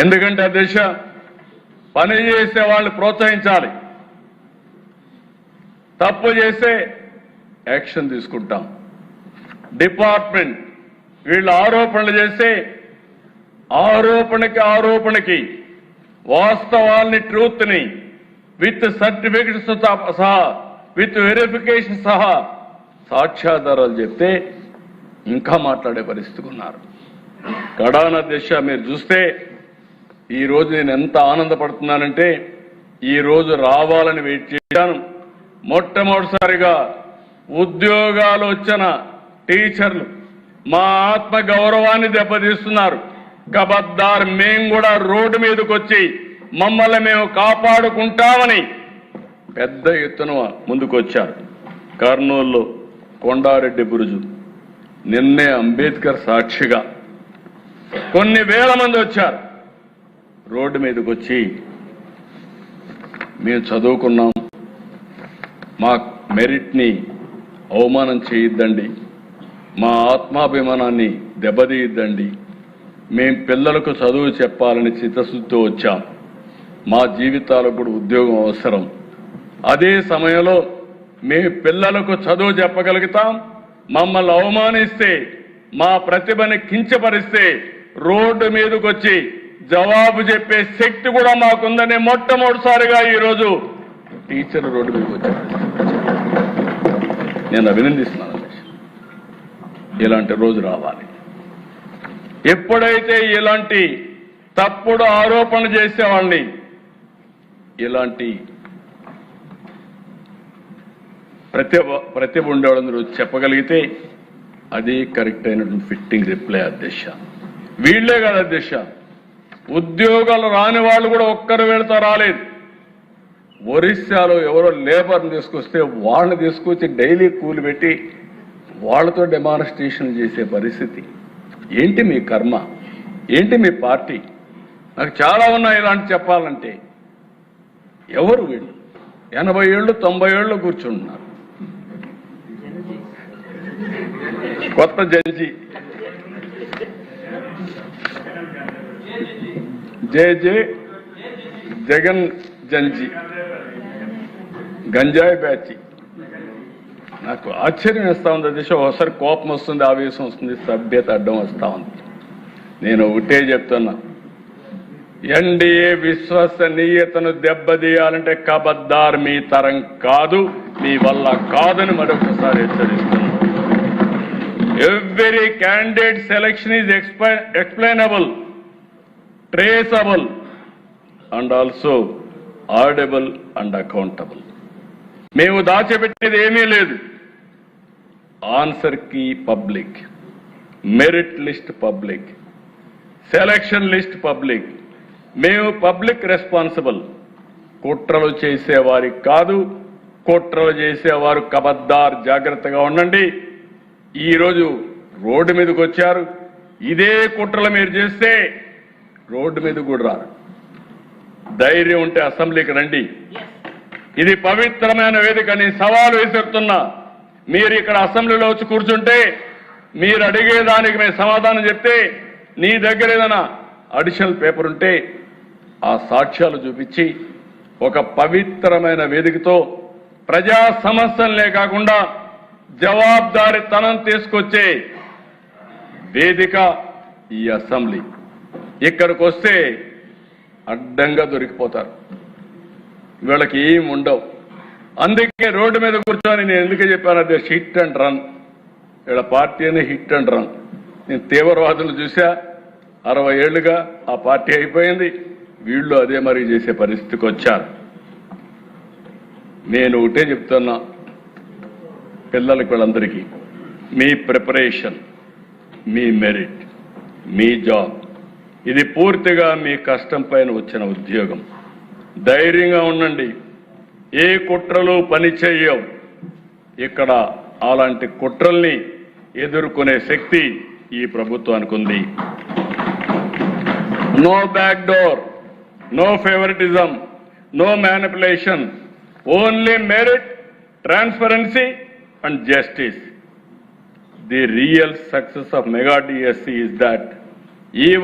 ఎందుకంటే అధ్యక్ష పని చేసే వాళ్ళని ప్రోత్సహించాలి, తప్పు చేస్తే యాక్షన్ తీసుకుంటాం. డిపార్ట్మెంట్ వీళ్ళు ఆరోపణలు చేస్తే ఆరోపణకి వాస్తవాల్ని ట్రూత్ని విత్ సర్టిఫికెట్స్ సహా విత్ వెరిఫికేషన్ సహా సాక్ష్యాధారాలు చెప్తే ఇంకా మాట్లాడే పరిస్థితికి ఉన్నారు. కడాన దిశ మీరు చూస్తే ఈరోజు నేను ఎంత ఆనందపడుతున్నానంటే ఈరోజు రావాలని వెయిట్ చేశాను. మొట్టమొదటిసారిగా ఉద్యోగాలు వచ్చిన టీచర్లు మా ఆత్మ గౌరవాన్ని దెబ్బతీస్తున్నారు. కబద్దార్ మేము కూడా రోడ్డు మీదకి వచ్చి మమ్మల్ని మేము కాపాడుకుంటామని పెద్ద ఎత్తున ముందుకొచ్చారు. కర్నూలులో కొండారెడ్డి బురుజు, నిన్నే అంబేద్కర్ సాక్షిగా కొన్ని వేల మంది వచ్చారు. రోడ్డు మీదకి వచ్చి మేము చదువుకున్నాం, మా మెరిట్ని అవమానం చేయొద్దండి, మా ఆత్మాభిమానాన్ని దెబ్బతీయద్దండి, మేం పిల్లలకు చదువు చెప్పాలని చిత్తశుద్ధితో వచ్చాం, మా జీవితాలకు కూడా ఉద్యోగం అవసరం, అదే సమయంలో మేము పిల్లలకు చదువు చెప్పగలుగుతాం, మమ్మల్ని అవమానిస్తే మా ప్రతిభని కించపరిస్తే రోడ్డు మీదకి వచ్చి జవాబు చెప్పే శక్తి కూడా మాకుందని మొట్టమొదటిసారిగా ఈరోజు టీచర్ రోడ్డు మీదకి వచ్చారు. నేను అభినందిస్తున్నాను. ఇలాంటి రోజు రావాలి. ఎప్పుడైతే ఇలాంటి తప్పుడు ఆరోపణలు చేసేవాళ్ళని ఇలాంటి ప్రతిభ ఉండేవాళ్ళందరూ చెప్పగలిగితే అది కరెక్ట్ అయినటువంటి ఫిట్టింగ్ రిప్లై అధ్యక్ష. వీళ్లే కాదు అధ్యక్ష, ఉద్యోగాలు రాని వాళ్ళు కూడా ఒక్కరు వెళ్తా రాలేదు. ఒరిస్సాలో ఎవరో లేబర్ని తీసుకొస్తే వాళ్ళని తీసుకొచ్చి డైలీ కూలి పెట్టి వాళ్ళతో డెమాన్స్ట్రేషన్ చేసే పరిస్థితి. ఏంటి మీ కర్మ, ఏంటి మీ పార్టీ? నాకు చాలా ఉన్నాయి ఇలాంటి చెప్పాలంటే. ఎవరు వీళ్ళు? 80 ఏళ్ళు 90 ఏళ్ళు కూర్చుంటున్నారు. కొత్త జడ్జి జే జగన్ జంజి గంజాయి బ్యాచ్. నాకు ఆశ్చర్యం వేస్తా ఉంది దిశ. ఒకసారి కోపం వస్తుంది, ఆవేశం వస్తుంది, సభ్యత అడ్డం వస్తా ఉంది. నేను ఒకటే చెప్తున్నా, ఎన్డీఏ విశ్వసనీయతను దెబ్బతీయాలంటే కబద్దార్ మీ తరం కాదు, మీ వల్ల కాదని మరొకసారి హెచ్చరిస్తున్నాను. Every candidate selection is explainable, traceable and also audible and accountable. మేము దాచిపెట్టేది ఏమీ లేదు. Answer key public, merit list public, selection list public. మేము పబ్లిక్ రెస్పాన్సిబుల్. కుట్రలు చేసేవారికి కాదు, కుట్రలు చేసేవారు కబద్దార్ జాగ్రత్తగా ఉండండి. ఈరోజు రోడ్డు మీదకి వచ్చారు. ఇదే కుట్రలు మీరు చేస్తే రోడ్డు మీద కూడా రారు. ధైర్యం ఉంటే అసెంబ్లీకి రండి. ఇది పవిత్రమైన వేదిక. నేను సవాలు విసురుతున్నా. మీరు ఇక్కడ అసెంబ్లీలో వచ్చి కూర్చుంటే మీరు అడిగేదానికి మేము సమాధానం చెప్తే, నీ దగ్గర ఏదైనా అడిషనల్ పేపర్ ఉంటే ఆ సాక్ష్యాలు చూపించి ఒక పవిత్రమైన వేదికతో ప్రజా సమస్యలనే కాకుండా జవాబుదారీతనం తీసుకొచ్చే వేదిక ఈ అసెంబ్లీ. ఇక్కడికి వస్తే అడ్డంగా దొరికిపోతారు, వీళ్ళకి ఏం ఉండవు. అందుకే రోడ్డు మీద కూర్చొని నేను ఎందుకు చెప్పాను అదే హిట్ అండ్ రన్. వీళ్ళ పార్టీ అని హిట్ అండ్ రన్. నేను తీవ్రవాదులు చూసా, 60 ఏళ్లుగా ఆ పార్టీ అయిపోయింది. వీళ్ళు అదే మరి చేసే పరిస్థితికి వచ్చారు. నేను ఒకటే చెప్తున్నా పిల్లలకి, వీళ్ళందరికీ, మీ ప్రిపరేషన్, మీ మెరిట్, మీ జాబ్, ఇది పూర్తిగా మీ కష్టం పైన వచ్చిన ఉద్యోగం. ధైర్యంగా ఉండండి. ఏ కుట్రలు పని చేయవు. ఇక్కడ అలాంటి కుట్రల్ని ఎదుర్కొనే శక్తి ఈ ప్రభుత్వానికి ఉంది. No back door, no favouritism, no manipulation, only merit, transparency and justice. The real success of Mega DSC is that even